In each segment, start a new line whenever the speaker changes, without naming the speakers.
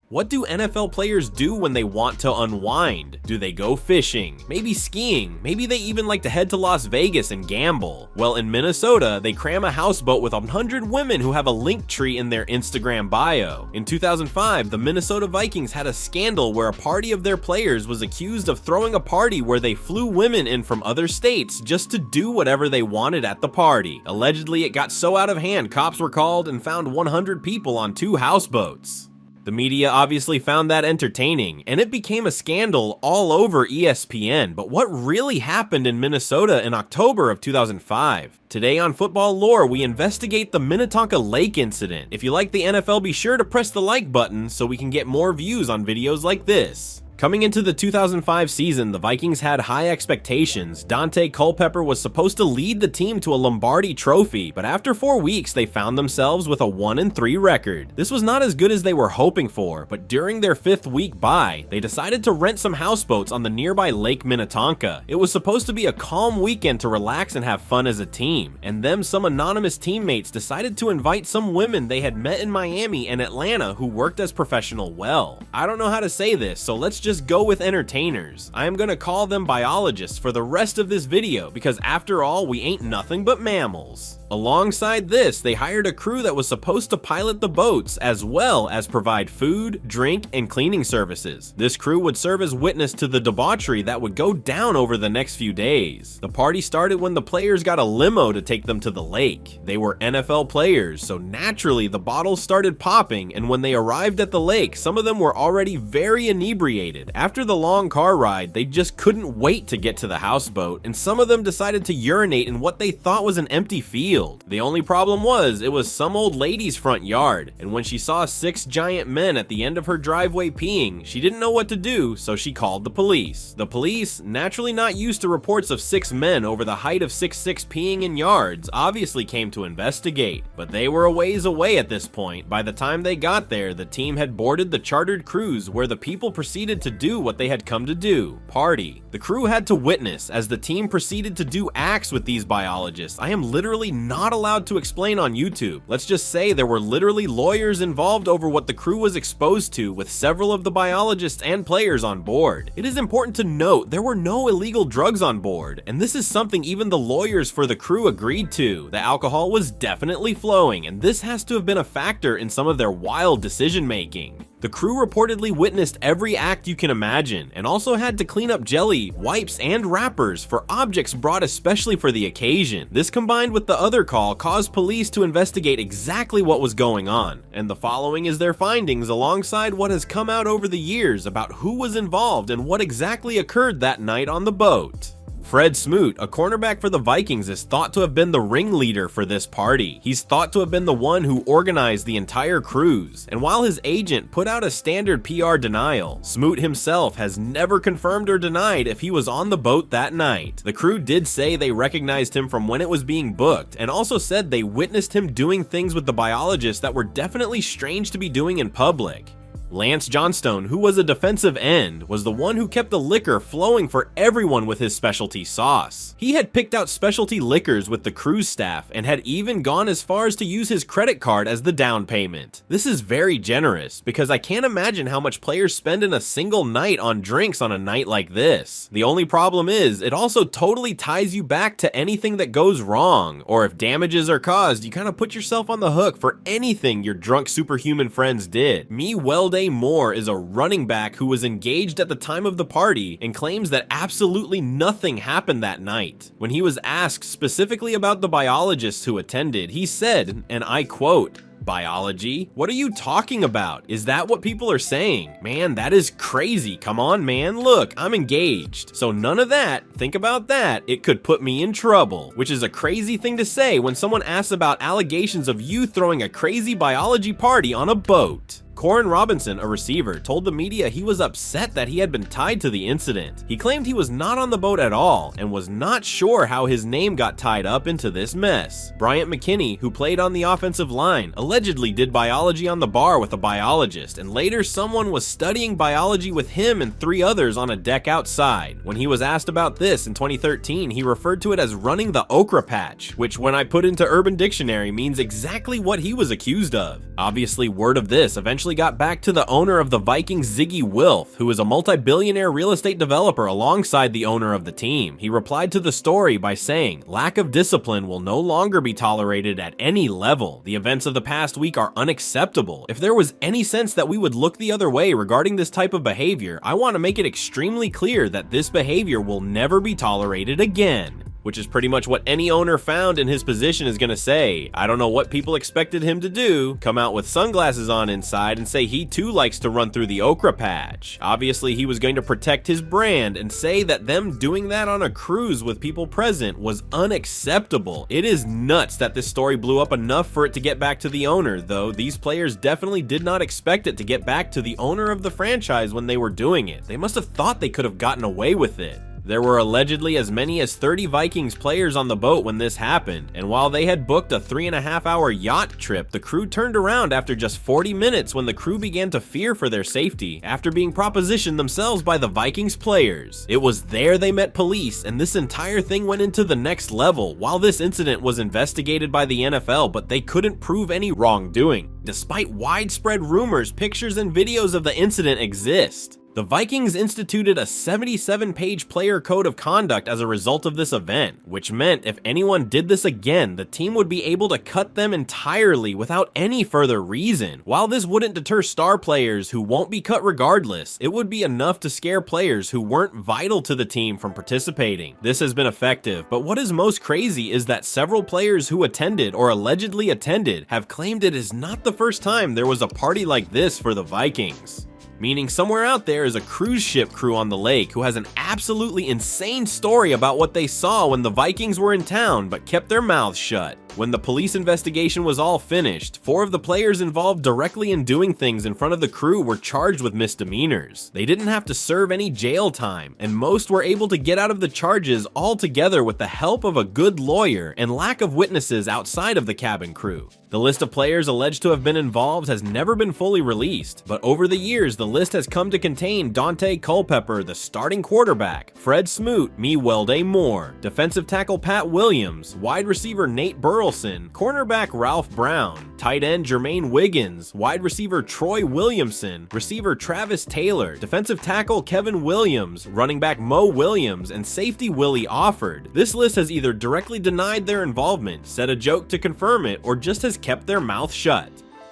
What do NFL players do when they want to unwind? Do they go fishing? Maybe skiing? Maybe they even like to head to Las Vegas and gamble? Well, in Minnesota, they cram a houseboat with 100 women who have a link tree in their Instagram bio. In 2005, the Minnesota Vikings had a scandal where a party of their players was accused of throwing a party where they flew women in from other states just to do whatever they wanted at the party. Allegedly, it got so out of hand, cops were called and found 100 people on 2 houseboats. The media obviously found that entertaining, and it became a scandal all over ESPN, but what really happened in Minnesota in October of 2005? Today on FootballLore, we investigate the Minnetonka Lake incident. If you like the NFL, be sure to press the like button so we can get more views on videos like this. Coming into the 2005 season, the Vikings had high expectations. Dante Culpepper was supposed to lead the team to a Lombardi trophy, but after 4 weeks, they found themselves with a 1-3 record. This was not as good as they were hoping for, but during their 5th week bye, they decided to rent some houseboats on the nearby Lake Minnetonka. It was supposed to be a calm weekend to relax and have fun as a team, and then some anonymous teammates decided to invite some women they had met in Miami and Atlanta who worked as professional well. I don't know how to say this, so let's just go with entertainers. I am gonna call them biologists for the rest of this video because after all, we ain't nothing but mammals. Alongside this, they hired a crew that was supposed to pilot the boats as well as provide food, drink, and cleaning services. This crew would serve as witness to the debauchery that would go down over the next few days. The party started when the players got a limo to take them to the lake. They were NFL players, so naturally the bottles started popping, and when they arrived at the lake, some of them were already very inebriated. After the long car ride, they just couldn't wait to get to the houseboat, and some of them decided to urinate in what they thought was an empty field. The only problem was, it was some old lady's front yard, and when she saw 6 giant men at the end of her driveway peeing, she didn't know what to do, so she called the police. The police, naturally not used to reports of 6 men over the height of 6'6" peeing in yards, obviously came to investigate, but they were a ways away at this point. By the time they got there, the team had boarded the chartered cruise where the people proceeded to do what they had come to do, party. The crew had to witness as the team proceeded to do acts with these biologists. I am literally not allowed to explain on YouTube. Let's just say there were literally lawyers involved over what the crew was exposed to, with several of the biologists and players on board. It is important to note there were no illegal drugs on board, and this is something even the lawyers for the crew agreed to. The alcohol was definitely flowing, and this has to have been a factor in some of their wild decision making. The crew reportedly witnessed every act you can imagine, and also had to clean up jelly, wipes, and wrappers for objects brought especially for the occasion. This combined with the other call caused police to investigate exactly what was going on, and the following is their findings alongside what has come out over the years about who was involved and what exactly occurred that night on the boat. Fred Smoot, a cornerback for the Vikings, is thought to have been the ringleader for this party. He's thought to have been the one who organized the entire cruise, and while his agent put out a standard PR denial, Smoot himself has never confirmed or denied if he was on the boat that night. The crew did say they recognized him from when it was being booked, and also said they witnessed him doing things with the biologists that were definitely strange to be doing in public. Lance Johnstone, who was a defensive end, was the one who kept the liquor flowing for everyone with his specialty sauce. He had picked out specialty liquors with the cruise staff and had even gone as far as to use his credit card as the down payment. This is very generous because I can't imagine how much players spend in a single night on drinks on a night like this. The only problem is, it also totally ties you back to anything that goes wrong, or if damages are caused, you kind of put yourself on the hook for anything your drunk superhuman friends did. WILDEST Moore is a running back who was engaged at the time of the party and claims that absolutely nothing happened that night. When he was asked specifically about the biologists who attended, he said, and I quote, "Biology? What are you talking about? Is that what people are saying? Man, that is crazy. Come on, man. Look, I'm engaged. So none of that. Think about that. It could put me in trouble." Which is a crazy thing to say when someone asks about allegations of you throwing a crazy biology party on a boat. Corin Robinson, a receiver, told the media he was upset that he had been tied to the incident. He claimed he was not on the boat at all and was not sure how his name got tied up into this mess. Bryant McKinney, who played on the offensive line, allegedly did biology on the bar with a biologist, and later someone was studying biology with him and 3 others on a deck outside. When he was asked about this in 2013, he referred to it as running the okra patch, which when I put into Urban Dictionary means exactly what he was accused of. Obviously, word of this eventually eventually got back to the owner of the Vikings, Ziggy Wilf, who is a multi-billionaire real estate developer alongside the owner of the team. He replied to the story by saying, "Lack of discipline will no longer be tolerated at any level. The events of the past week are unacceptable. If there was any sense that we would look the other way regarding this type of behavior, I want to make it extremely clear that this behavior will never be tolerated again." Which is pretty much what any owner found in his position is gonna say. I don't know what people expected him to do, come out with sunglasses on inside and say he too likes to run through the okra patch. Obviously he was going to protect his brand and say that them doing that on a cruise with people present was unacceptable. It is nuts that this story blew up enough for it to get back to the owner, though these players definitely did not expect it to get back to the owner of the franchise when they were doing it. They must have thought they could have gotten away with it. There were allegedly as many as 30 Vikings players on the boat when this happened, and while they had booked a 3.5-hour yacht trip, the crew turned around after just 40 minutes when the crew began to fear for their safety after being propositioned themselves by the Vikings players. It was there they met police, and this entire thing went into the next level. While this incident was investigated by the NFL, but they couldn't prove any wrongdoing. Despite widespread rumors, pictures and videos of the incident exist. The Vikings instituted a 77-page player code of conduct as a result of this event, which meant if anyone did this again, the team would be able to cut them entirely without any further reason. While this wouldn't deter star players who won't be cut regardless, it would be enough to scare players who weren't vital to the team from participating. This has been effective, but what is most crazy is that several players who attended or allegedly attended have claimed it is not the first time there was a party like this for the Vikings. Meaning somewhere out there is a cruise ship crew on the lake who has an absolutely insane story about what they saw when the Vikings were in town but kept their mouths shut. When the police investigation was all finished, 4 of the players involved directly in doing things in front of the crew were charged with misdemeanors. They didn't have to serve any jail time, and most were able to get out of the charges altogether with the help of a good lawyer and lack of witnesses outside of the cabin crew. The list of players alleged to have been involved has never been fully released, but over the years the list has come to contain Dante Culpepper, the starting quarterback, Fred Smoot, Welde Moore, defensive tackle Pat Williams, wide receiver Nate Burleson, cornerback Ralph Brown, tight end Jermaine Wiggins, wide receiver Troy Williamson, receiver Travis Taylor, defensive tackle Kevin Williams, running back Mo Williams, and safety Willie Offord. This list has either directly denied their involvement, said a joke to confirm it, or just has kept their mouth shut.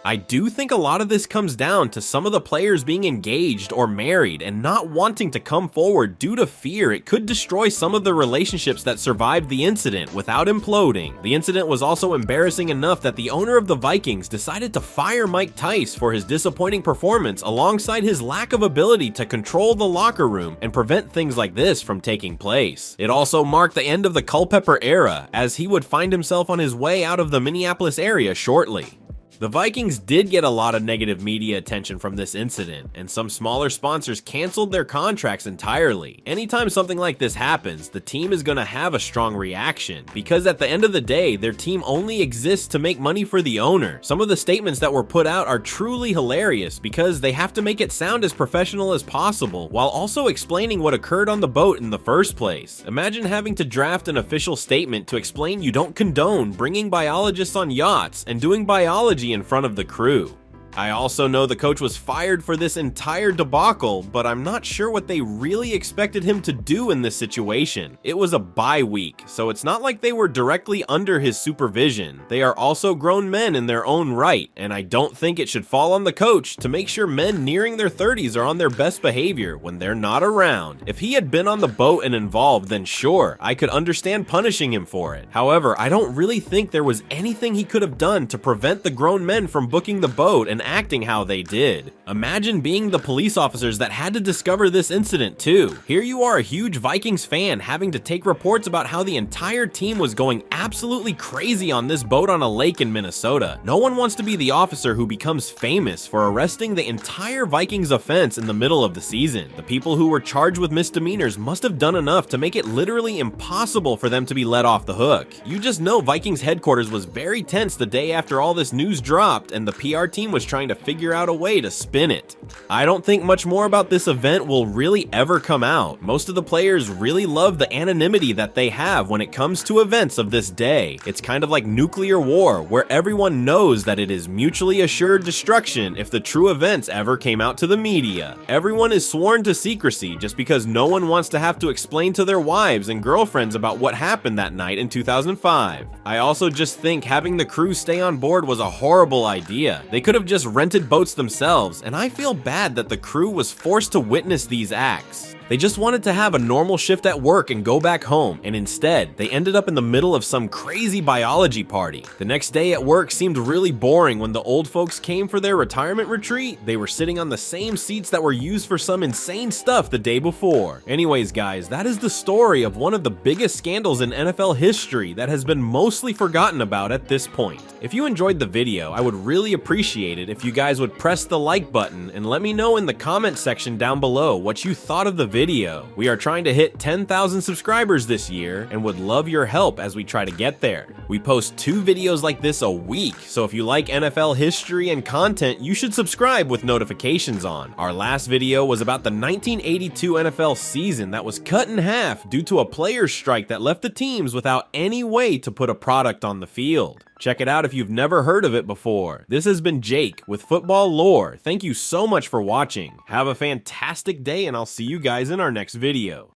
I do think a lot of this comes down to some of the players being engaged or married and not wanting to come forward due to fear it could destroy some of the relationships that survived the incident without imploding. The incident was also embarrassing enough that the owner of the Vikings decided to fire Mike Tice for his disappointing performance alongside his lack of ability to control the locker room and prevent things like this from taking place. It also marked the end of the Culpepper era, as he would find himself on his way out of the Minneapolis area shortly. The Vikings did get a lot of negative media attention from this incident, and some smaller sponsors canceled their contracts entirely. Anytime something like this happens, the team is going to have a strong reaction, because at the end of the day, their team only exists to make money for the owner. Some of the statements that were put out are truly hilarious because they have to make it sound as professional as possible, while also explaining what occurred on the boat in the first place. Imagine having to draft an official statement to explain you don't condone bringing biologists on yachts and doing biology in front of the crew. I also know the coach was fired for this entire debacle, but I'm not sure what they really expected him to do in this situation. It was a bye week, so it's not like they were directly under his supervision. They are also grown men in their own right, and I don't think it should fall on the coach to make sure men nearing their 30s are on their best behavior when they're not around. If he had been on the boat and involved, then sure, I could understand punishing him for it. However, I don't really think there was anything he could have done to prevent the grown men from booking the boat and acting how they did. Imagine being the police officers that had to discover this incident too. Here you are, a huge Vikings fan, having to take reports about how the entire team was going absolutely crazy on this boat on a lake in Minnesota. No one wants to be the officer who becomes famous for arresting the entire Vikings offense in the middle of the season. The people who were charged with misdemeanors must have done enough to make it literally impossible for them to be let off the hook. You just know Vikings headquarters was very tense the day after all this news dropped, and the PR team was trying trying to figure out a way to spin it. I don't think much more about this event will really ever come out. Most of the players really love the anonymity that they have when it comes to events of this day. It's kind of like nuclear war, where everyone knows that it is mutually assured destruction if the true events ever came out to the media. Everyone is sworn to secrecy just because no one wants to have to explain to their wives and girlfriends about what happened that night in 2005. I also just think having the crew stay on board was a horrible idea. They could have just rented boats themselves, and I feel bad that the crew was forced to witness these acts. They just wanted to have a normal shift at work and go back home, and instead, they ended up in the middle of some crazy biology party. The next day at work seemed really boring when the old folks came for their retirement retreat. They were sitting on the same seats that were used for some insane stuff the day before. Anyways, guys, that is the story of one of the biggest scandals in NFL history that has been mostly forgotten about at this point. If you enjoyed the video, I would really appreciate it if you guys would press the like button and let me know in the comment section down below what you thought of the video. We are trying to hit 10,000 subscribers this year and would love your help as we try to get there. We post 2 videos like this a week, so if you like NFL history and content, you should subscribe with notifications on. Our last video was about the 1982 NFL season that was cut in half due to a players' strike that left the teams without any way to put a product on the field. Check it out if you've never heard of it before. This has been Jake with FootballLore. Thank you so much for watching. Have a fantastic day, and I'll see you guys in our next video.